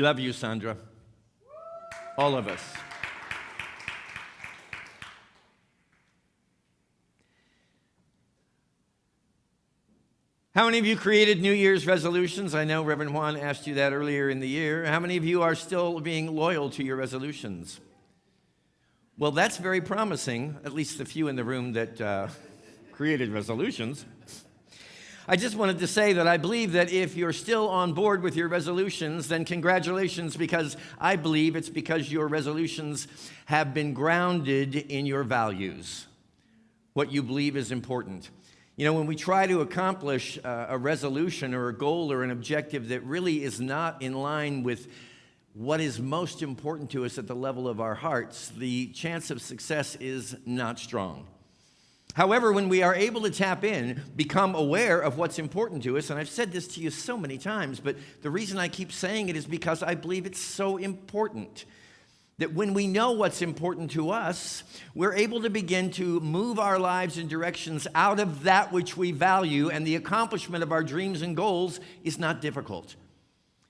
Love you, Sandra. All of us. How many of you created New Year's resolutions? I know Reverend Juan asked you that earlier in the year. How many of you are still being loyal to your resolutions? Well, that's very promising, at least the few in the room that created resolutions. I just wanted to say that I believe that if you're still on board with your resolutions, then congratulations, because I believe it's because your resolutions have been grounded in your values, what you believe is important. You know, when we try to accomplish a resolution or a goal or an objective that really is not in line with what is most important to us at the level of our hearts, the chance of success is not strong. However, when we are able to tap in, become aware of what's important to us, and I've said this to you so many times, but the reason I keep saying it is because I believe it's so important that when we know what's important to us, we're able to begin to move our lives in directions out of that which we value, and the accomplishment of our dreams and goals is not difficult.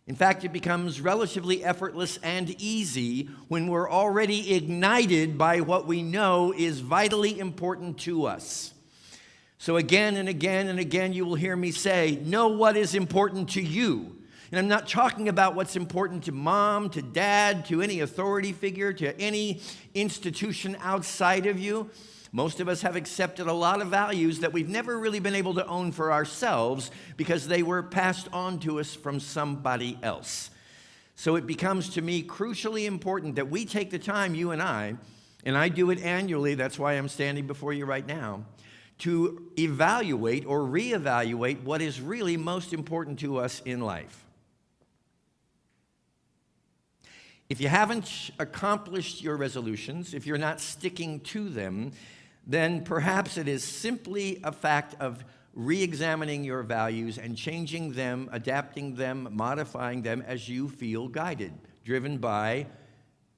In fact, it becomes relatively effortless and easy when we're already ignited by what we know is vitally important to us. So again and again and again, you will hear me say, know what is important to you. And I'm not talking about what's important to mom, to dad, to any authority figure, to any institution outside of you. Most of us have accepted a lot of values that we've never really been able to own for ourselves because they were passed on to us from somebody else. So it becomes, to me, crucially important that we take the time, you and I do it annually, that's why I'm standing before you right now, to evaluate or reevaluate what is really most important to us in life. If you haven't accomplished your resolutions, if you're not sticking to them, then perhaps it is simply a fact of re-examining your values and changing them, adapting them, modifying them as you feel guided, driven by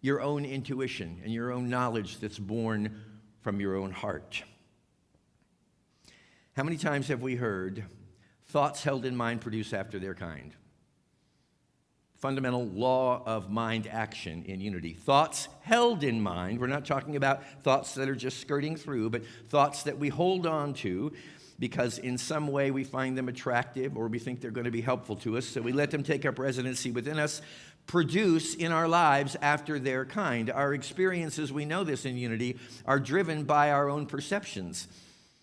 your own intuition and your own knowledge that's born from your own heart. How many times have we heard, thoughts held in mind produce after their kind? Fundamental law of mind action in unity. Thoughts held in mind, we're not talking about thoughts that are just skirting through, but thoughts that we hold on to because in some way we find them attractive or we think they're going to be helpful to us, so we let them take up residency within us, produce in our lives after their kind. Our experiences, we know this in unity, are driven by our own perceptions,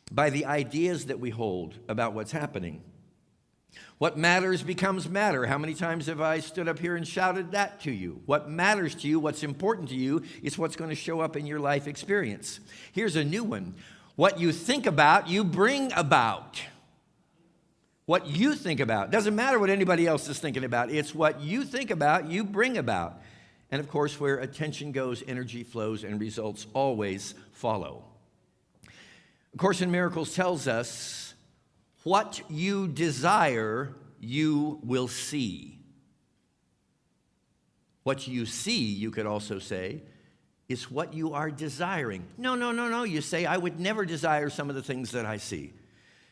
by the ideas that we hold about what's happening. What matters becomes matter. How many times have I stood up here and shouted that to you? What matters to you, what's important to you, is what's going to show up in your life experience. Here's a new one. What you think about, you bring about. What you think about. Doesn't matter what anybody else is thinking about. It's what you think about, you bring about. And of course, where attention goes, energy flows, and results always follow. A Course in Miracles tells us, what you desire, you will see. What you see, you could also say, is what you are desiring. No, you say, I would never desire some of the things that I see.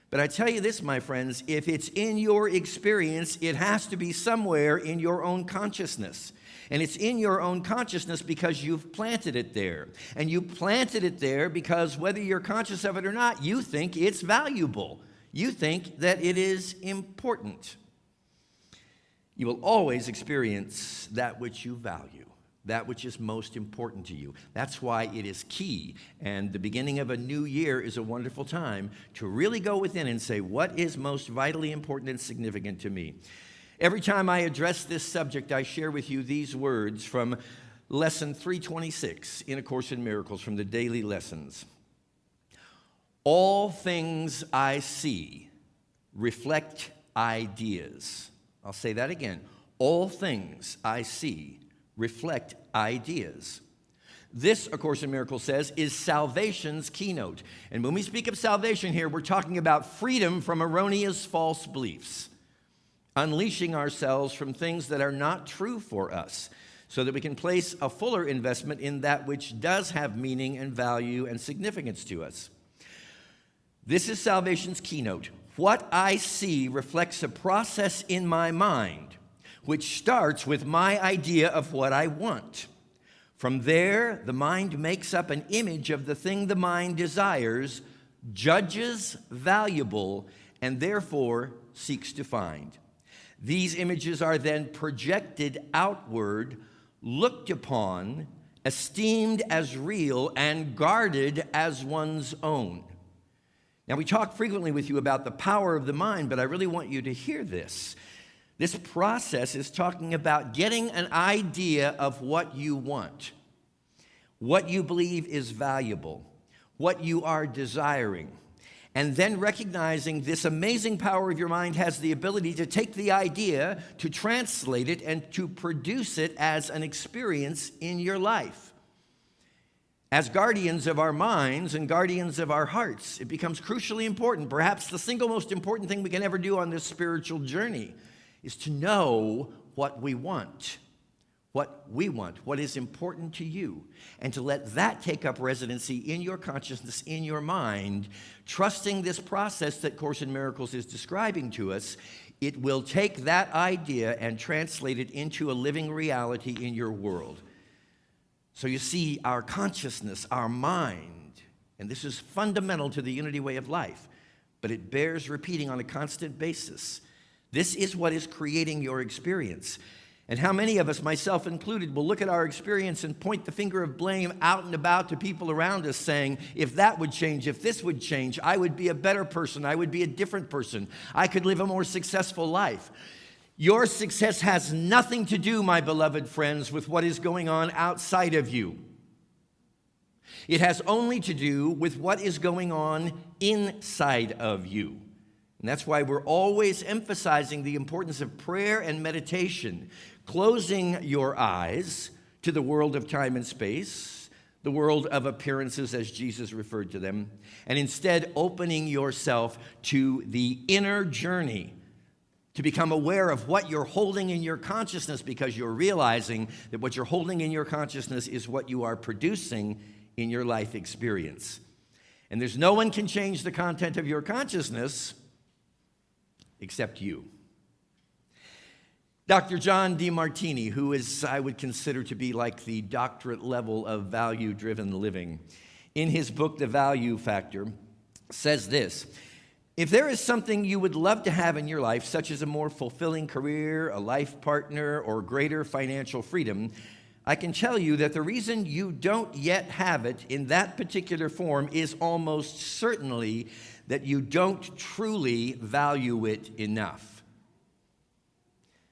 But I tell you this, my friends, if it's in your experience, it has to be somewhere in your own consciousness. And it's in your own consciousness because you've planted it there. And you planted it there because whether you're conscious of it or not, you think it's valuable. You think that it is important. You will always experience that which you value, that which is most important to you. That's why it is key. And the beginning of a new year is a wonderful time to really go within and say, what is most vitally important and significant to me? Every time I address this subject, I share with you these words from Lesson 326 in A Course in Miracles, from the daily lessons. All things I see reflect ideas. I'll say that again. All things I see reflect ideas. This, A Course in Miracles says, is salvation's keynote. And when we speak of salvation here, we're talking about freedom from erroneous false beliefs, unleashing ourselves from things that are not true for us, so that we can place a fuller investment in that which does have meaning and value and significance to us. This is salvation's keynote. What I see reflects a process in my mind which starts with my idea of what I want. From there, the mind makes up an image of the thing the mind desires, judges valuable, and therefore seeks to find. These images are then projected outward, looked upon, esteemed as real, and guarded as one's own. Now, we talk frequently with you about the power of the mind, but I really want you to hear this. This process is talking about getting an idea of what you want, what you believe is valuable, what you are desiring, and then recognizing this amazing power of your mind has the ability to take the idea, to translate it, and to produce it as an experience in your life. As guardians of our minds and guardians of our hearts, it becomes crucially important, perhaps the single most important thing we can ever do on this spiritual journey, is to know what we want, what is important to you, and to let that take up residency in your consciousness, in your mind, trusting this process that Course in Miracles is describing to us. It will take that idea and translate it into a living reality in your world. So you see, our consciousness, our mind, and this is fundamental to the unity way of life, but it bears repeating on a constant basis. This is what is creating your experience. And how many of us, myself included, will look at our experience and point the finger of blame out and about to people around us saying, if that would change, if this would change, I would be a better person, I would be a different person, I could live a more successful life. Your success has nothing to do, my beloved friends, with what is going on outside of you. It has only to do with what is going on inside of you. And that's why we're always emphasizing the importance of prayer and meditation, closing your eyes to the world of time and space, the world of appearances as Jesus referred to them, and instead opening yourself to the inner journey, to become aware of what you're holding in your consciousness, because you're realizing that what you're holding in your consciousness is what you are producing in your life experience. And there's no one can change the content of your consciousness except you. Dr. John Demartini, who is, I would consider to be like the doctorate level of value-driven living, in his book, The Value Factor, says this: if there is something you would love to have in your life, such as a more fulfilling career, a life partner, or greater financial freedom, I can tell you that the reason you don't yet have it in that particular form is almost certainly that you don't truly value it enough.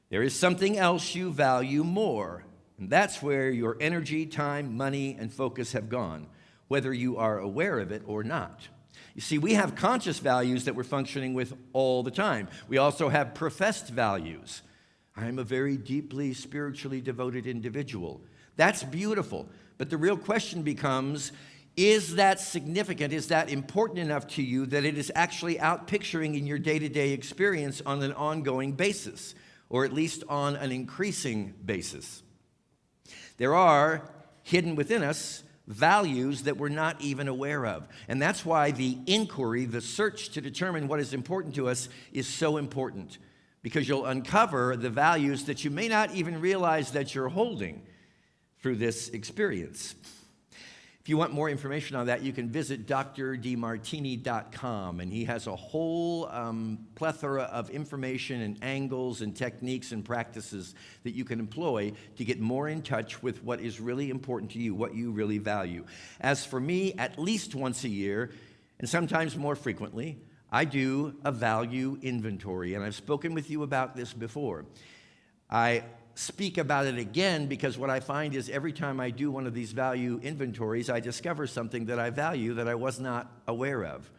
There is something else you value more, and that's where your energy, time, money, and focus have gone, whether you are aware of it or not. You see, we have conscious values that we're functioning with all the time. We also have professed values. I'm a very deeply spiritually devoted individual. That's beautiful, but the real question becomes, is that significant? Is that important enough to you that it is actually outpicturing in your day-to-day experience on an ongoing basis, or at least on an increasing basis? There are, hidden within us, values that we're not even aware of. And that's why the inquiry, the search to determine what is important to us, is so important, because you'll uncover the values that you may not even realize that you're holding through this experience. If you want more information on that, you can visit drdemartini.com, and he has a whole plethora of information and angles and techniques and practices that you can employ to get more in touch with what is really important to you, what you really value. As for me, at least once a year, and sometimes more frequently, I do a value inventory, and I've spoken with you about this before. I speak about it again because what I find is every time I do one of these value inventories, I discover something that I value that I was not aware of.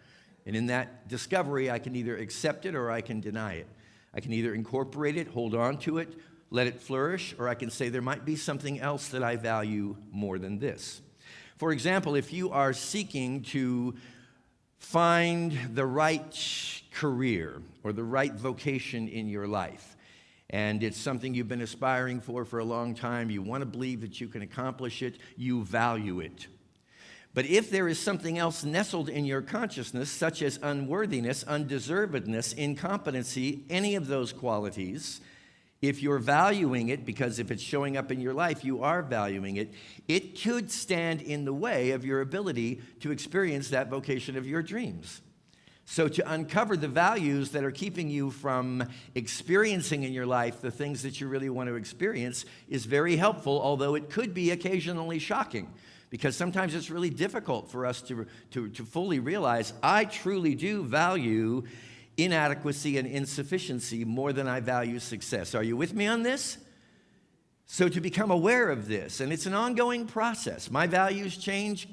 And in that discovery, I can either accept it or I can deny it. I can either incorporate it, hold on to it, let it flourish, or I can say there might be something else that I value more than this. For example, if you are seeking to find the right career or the right vocation in your life, and it's something you've been aspiring for a long time, you want to believe that you can accomplish it, you value it. But if there is something else nestled in your consciousness, such as unworthiness, undeservedness, incompetency, any of those qualities, If you're valuing it, because if it's showing up in your life, you are valuing it, it could stand in the way of your ability to experience that vocation of your dreams. So to uncover the values that are keeping you from experiencing in your life the things that you really want to experience is very helpful, although it could be occasionally shocking, because sometimes it's really difficult for us to fully realize, I truly do value inadequacy and insufficiency more than I value success. Are you with me on this? So to become aware of this, and it's an ongoing process. My values change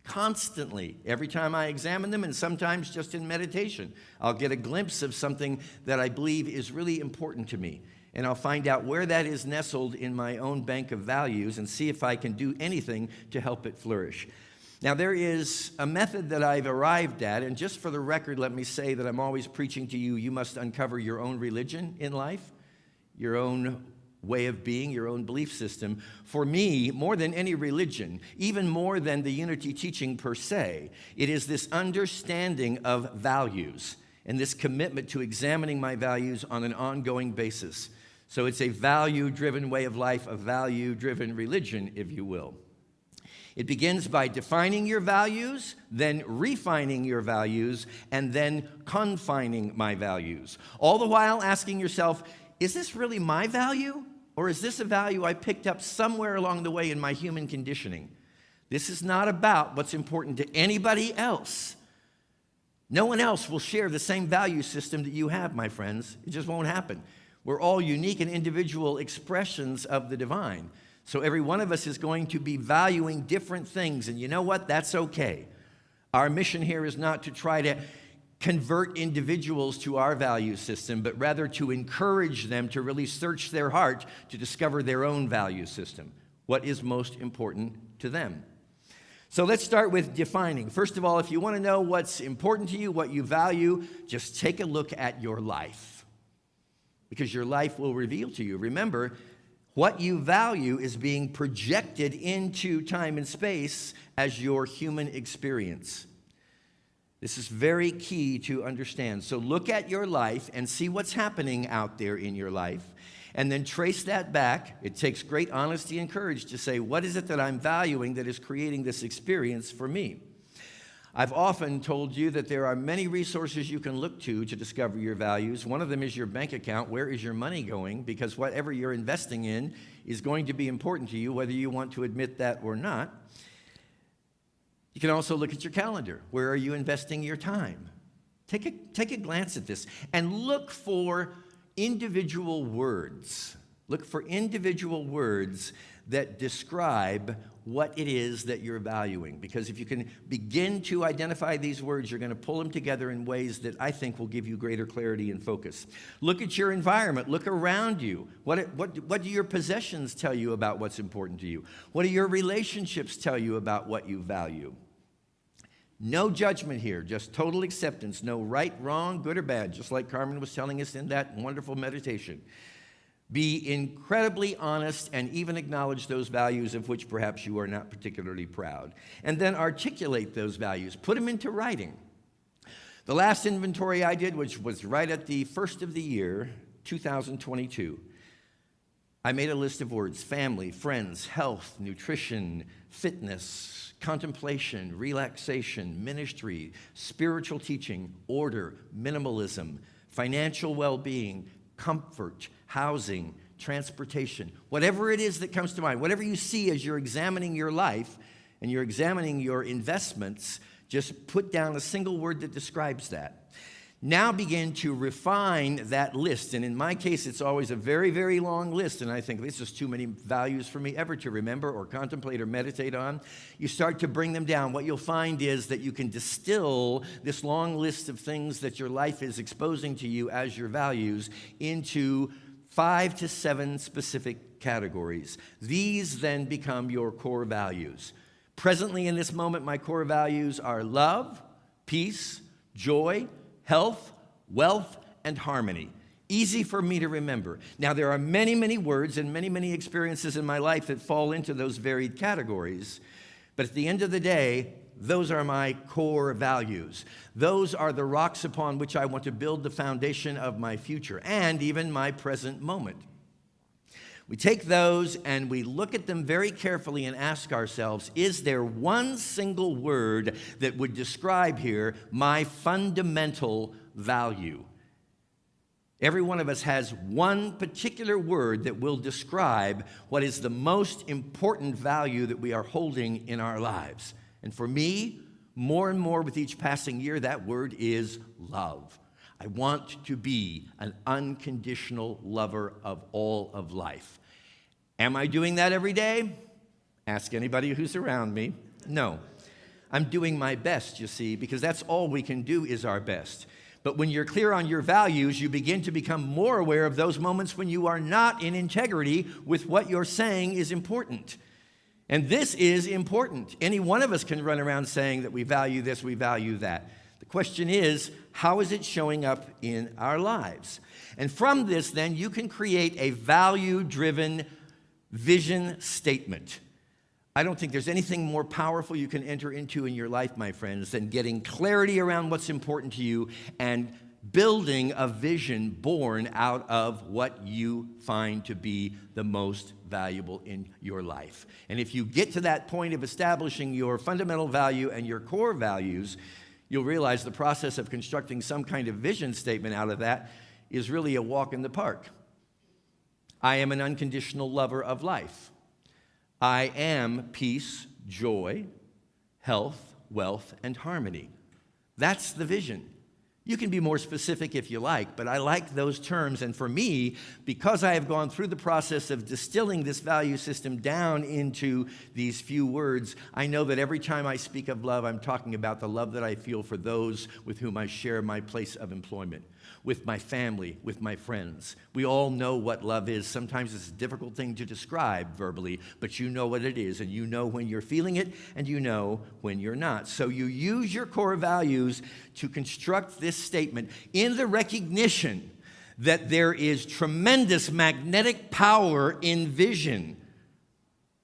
constantly every time I examine them, and sometimes just in meditation. I'll get a glimpse of something that I believe is really important to me, and I'll find out where that is nestled in my own bank of values and see if I can do anything to help it flourish. Now, there is a method that I've arrived at, and just for the record, let me say that I'm always preaching to you, you must uncover your own religion in life, your own way of being, your own belief system. For me, more than any religion, even more than the unity teaching per se, it is this understanding of values and this commitment to examining my values on an ongoing basis. So it's a value-driven way of life, a value-driven religion, if you will. It begins by defining your values, then refining your values, and then confining my values. All the while asking yourself, is this really my value? Or is this a value I picked up somewhere along the way in my human conditioning? This is not about what's important to anybody else. No one else will share the same value system that you have, my friends. It just won't happen. We're all unique and individual expressions of the divine. So every one of us is going to be valuing different things. And you know what? That's okay. Our mission here is not to try to convert individuals to our value system, but rather to encourage them to really search their heart to discover their own value system. What is most important to them? So let's start with defining. First of all, if you want to know what's important to you, what you value, just take a look at your life, because your life will reveal to you. Remember, what you value is being projected into time and space as your human experience. This is very key to understand. So look at your life and see what's happening out there in your life, and then trace that back. It takes great honesty and courage to say, what is it that I'm valuing that is creating this experience for me? I've often told you that there are many resources you can look to discover your values. One of them is your bank account. Where is your money going? Because whatever you're investing in is going to be important to you, whether you want to admit that or not. You can also look at your calendar. Where are you investing your time? Take a glance at this and look for individual words. Look for individual words that describe what it is that you're valuing. Because if you can begin to identify these words, you're going to pull them together in ways that I think will give you greater clarity and focus. Look at your environment. Look around you. What do your possessions tell you about what's important to you? What do your relationships tell you about what you value? No judgment here, just total acceptance. No right, wrong, good or bad, just like Carmen was telling us in that wonderful meditation. Be incredibly honest and even acknowledge those values of which perhaps you are not particularly proud. And then articulate those values. Put them into writing. The last inventory I did, which was right at the first of the year, 2022, I made a list of words: family, friends, health, nutrition, fitness, contemplation, relaxation, ministry, spiritual teaching, order, minimalism, financial well-being, comfort, housing, transportation. Whatever it is that comes to mind, whatever you see as you're examining your life and you're examining your investments, just put down a single word that describes that. Now begin to refine that list. And in my case, it's always a very, very long list. And I think this is too many values for me ever to remember or contemplate or meditate on. You start to bring them down. What you'll find is that you can distill this long list of things that your life is exposing to you as your values into 5 to 7 specific categories. These then become your core values. Presently in this moment, my core values are love, peace, joy, health, wealth, and harmony. Easy for me to remember. Now, there are many, many words and many, many experiences in my life that fall into those varied categories. But at the end of the day, those are my core values. Those are the rocks upon which I want to build the foundation of my future and even my present moment. We take those and we look at them very carefully and ask ourselves, is there one single word that would describe here my fundamental value? Every one of us has one particular word that will describe what is the most important value that we are holding in our lives. And for me, more and more with each passing year, that word is love. I want to be an unconditional lover of all of life. Am I doing that every day? Ask anybody who's around me. No. I'm doing my best, you see, because that's all we can do is our best. But when you're clear on your values, you begin to become more aware of those moments when you are not in integrity with what you're saying is important. And this is important. Any one of us can run around saying that we value this, we value that. The question is, how is it showing up in our lives? And from this, then, you can create a value-driven vision statement. I don't think there's anything more powerful you can enter into in your life, my friends, than getting clarity around what's important to you and building a vision born out of what you find to be the most valuable in your life. And if you get to that point of establishing your fundamental value and your core values, you'll realize the process of constructing some kind of vision statement out of that is really a walk in the park. I am an unconditional lover of life. I am peace, joy, health, wealth, and harmony. That's the vision. You can be more specific if you like, but I like those terms. And for me, because I have gone through the process of distilling this value system down into these few words, I know that every time I speak of love, I'm talking about the love that I feel for those with whom I share my place of employment, with my family, with my friends. We all know what love is. Sometimes it's a difficult thing to describe verbally, but you know what it is, and you know when you're feeling it, and you know when you're not. So you use your core values to construct this statement in the recognition that there is tremendous magnetic power in vision.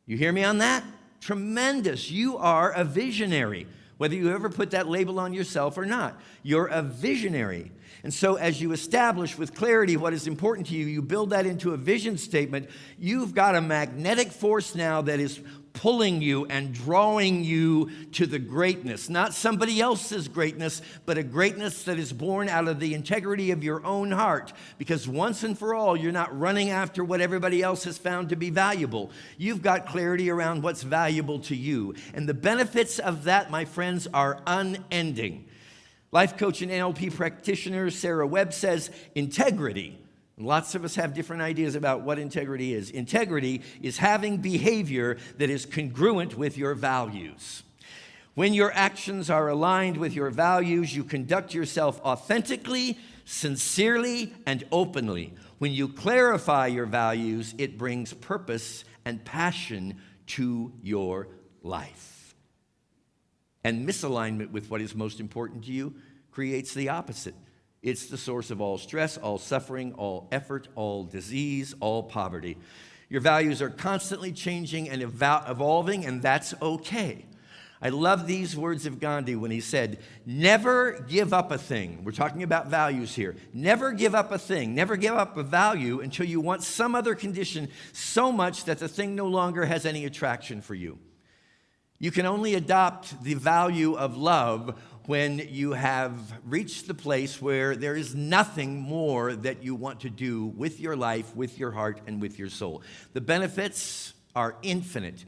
You hear me on that? Tremendous. You are a visionary, whether you ever put that label on yourself or not. You're a visionary. And so as you establish with clarity what is important to you, you build that into a vision statement, you've got a magnetic force now that is pulling you and drawing you to the greatness, not somebody else's greatness, but a greatness that is born out of the integrity of your own heart. Because once and for all, you're not running after what everybody else has found to be valuable. You've got clarity around what's valuable to you. And the benefits of that, my friends, are unending. Life coach and NLP practitioner Sarah Webb says, integrity. Lots of us have different ideas about what integrity is. Integrity is having behavior that is congruent with your values. When your actions are aligned with your values, you conduct yourself authentically, sincerely, and openly. When you clarify your values, it brings purpose and passion to your life. And misalignment with what is most important to you creates the opposite. It's the source of all stress, all suffering, all effort, all disease, all poverty. Your values are constantly changing and evolving, and that's okay. I love these words of Gandhi when he said, never give up a thing. We're talking about values here. Never give up a thing. Never give up a value until you want some other condition so much that the thing no longer has any attraction for you. You can only adopt the value of love when you have reached the place where there is nothing more that you want to do with your life, with your heart, and with your soul. The benefits are infinite.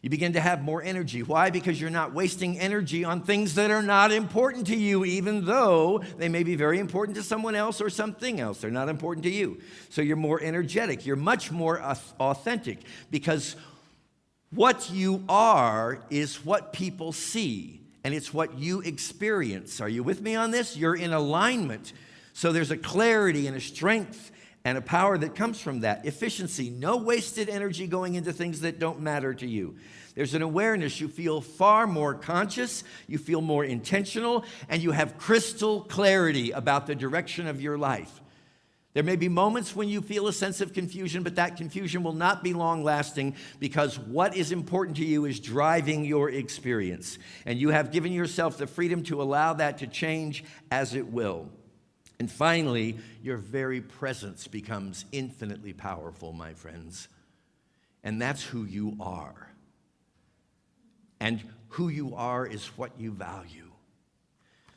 You begin to have more energy. Why? Because you're not wasting energy on things that are not important to you, even though they may be very important to someone else or something else. They're not important to you. So you're more energetic. You're much more authentic because what you are is what people see, and it's what you experience. Are you with me on this? You're in alignment. So there's a clarity and a strength and a power that comes from that. Efficiency, no wasted energy going into things that don't matter to you. There's an awareness. You feel far more conscious, you feel more intentional, and you have crystal clarity about the direction of your life. There may be moments when you feel a sense of confusion, but that confusion will not be long-lasting because what is important to you is driving your experience. And you have given yourself the freedom to allow that to change as it will. And finally, your very presence becomes infinitely powerful, my friends. And that's who you are. And who you are is what you value.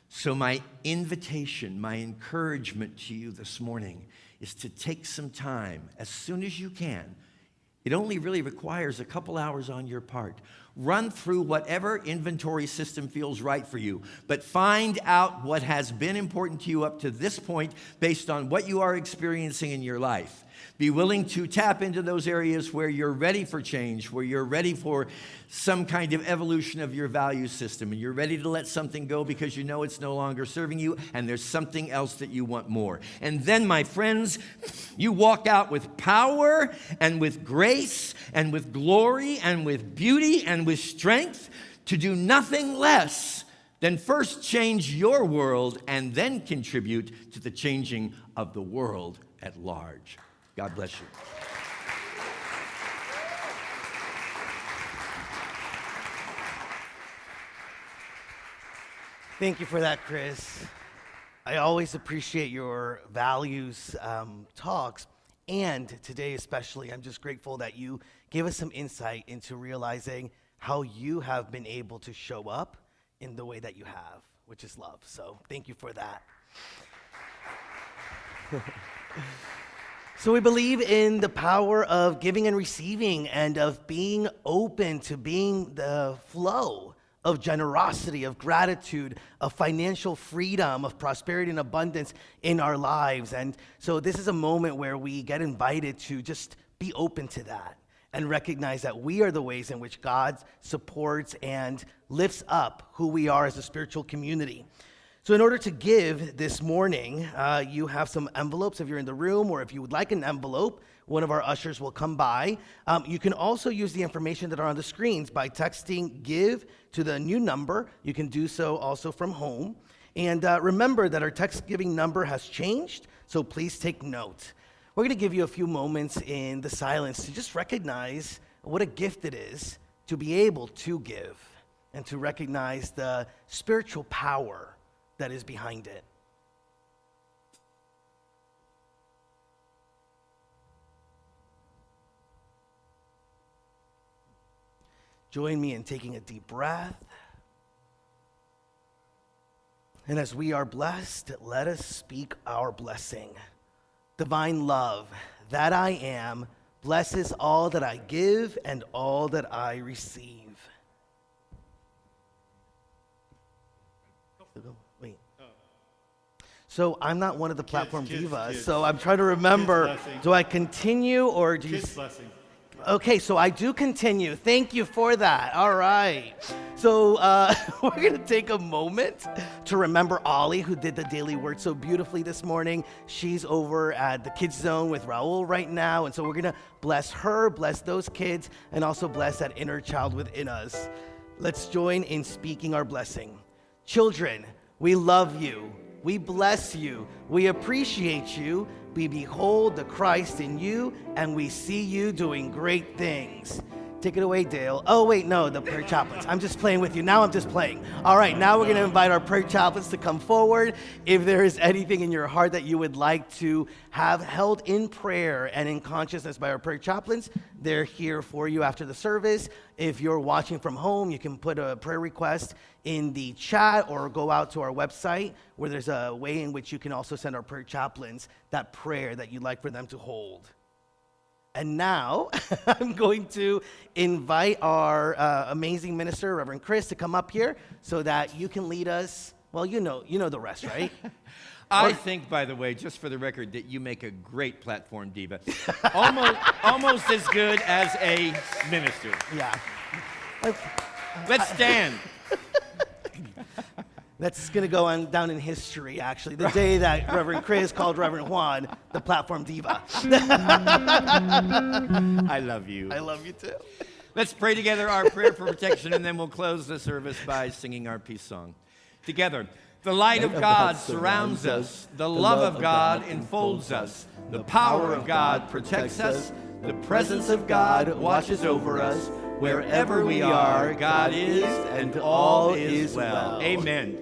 So my invitation, my encouragement to you this morning is to take some time as soon as you can. It only really requires a couple hours on your part. Run through whatever inventory system feels right for you, but find out what has been important to you up to this point based on what you are experiencing in your life. Be willing to tap into those areas where you're ready for change, where you're ready for some kind of evolution of your value system, and you're ready to let something go because you know it's no longer serving you, and there's something else that you want more. And then, my friends, you walk out with power and with grace and with glory and with beauty and with strength to do nothing less than first change your world and then contribute to the changing of the world at large. God bless you. Thank you for that, Chris. I always appreciate your values talks, and today especially, I'm just grateful that you gave us some insight into realizing how you have been able to show up in the way that you have, which is love. So thank you for that. So we believe in the power of giving and receiving and of being open to being the flow of generosity, of gratitude, of financial freedom, of prosperity and abundance in our lives. And so this is a moment where we get invited to just be open to that and recognize that we are the ways in which God supports and lifts up who we are as a spiritual community. So in order to give this morning, you have some envelopes if you're in the room, or if you would like an envelope, one of our ushers will come by. You can also use the information that are on the screens by texting GIVE to the new number. You can do so also from home. And remember that our text giving number has changed, so please take note. We're going to give you a few moments in the silence to just recognize what a gift it is to be able to give and to recognize the spiritual power that is behind it. Join me in taking a deep breath. And as we are blessed, let us speak our blessing. Divine love, that I am, blesses all that I give and all that I receive. Wait. So I'm not one of the platform divas, so I'm trying to remember, do I continue or do you... Kids blessing. Okay, so I do continue. Thank you for that. All right. So we're going to take a moment to remember Ollie, who did the daily word so beautifully this morning. She's over at the Kids Zone with Raul right now, and so we're going to bless her, bless those kids, and also bless that inner child within us. Let's join in speaking our blessing. Children, we love you. We bless you. We appreciate you. We behold the Christ in you, and we see you doing great things. Take it away, Dale. Oh, wait, no, the prayer chaplains. I'm just playing with you. Now I'm just playing. All right, now we're going to invite our prayer chaplains to come forward. If there is anything in your heart that you would like to have held in prayer and in consciousness by our prayer chaplains, they're here for you after the service. If you're watching from home, you can put a prayer request in the chat or go out to our website where there's a way in which you can also send our prayer chaplains that prayer that you'd like for them to hold. And now I'm going to invite our amazing minister, Reverend Chris, to come up here so that you can lead us. Well, you know the rest, right? I think, by the way, just for the record, that you make a great platform diva. almost as good as a minister. Yeah. Let's stand. That's going to go on down in history, actually. The day that Reverend Chris called Reverend Juan the platform diva. I love you. I love you too. Let's pray together our prayer for protection, and then we'll close the service by singing our peace song. Together, the light of God surrounds us. The love of God enfolds us. The power of God protects us. The presence of God watches over us. Wherever we are, God is, and all is well. Amen.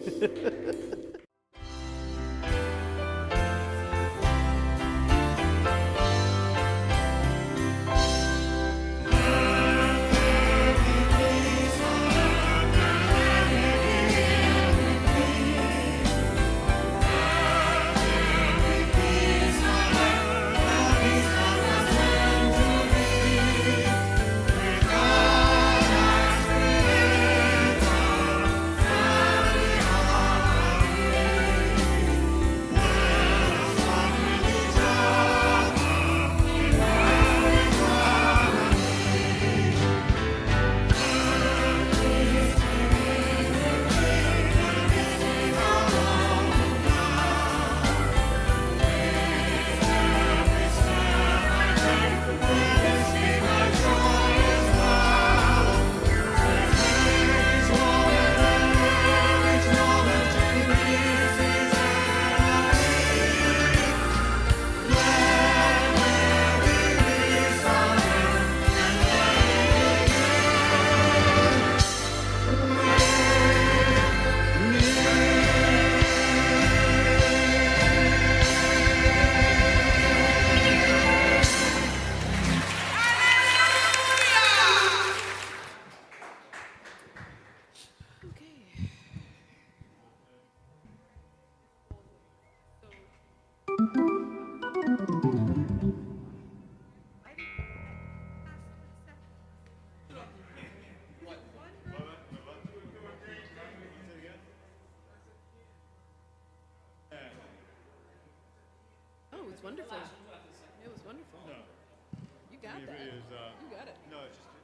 was wonderful. It was wonderful. No. You got It that. is, You got it. no, it's just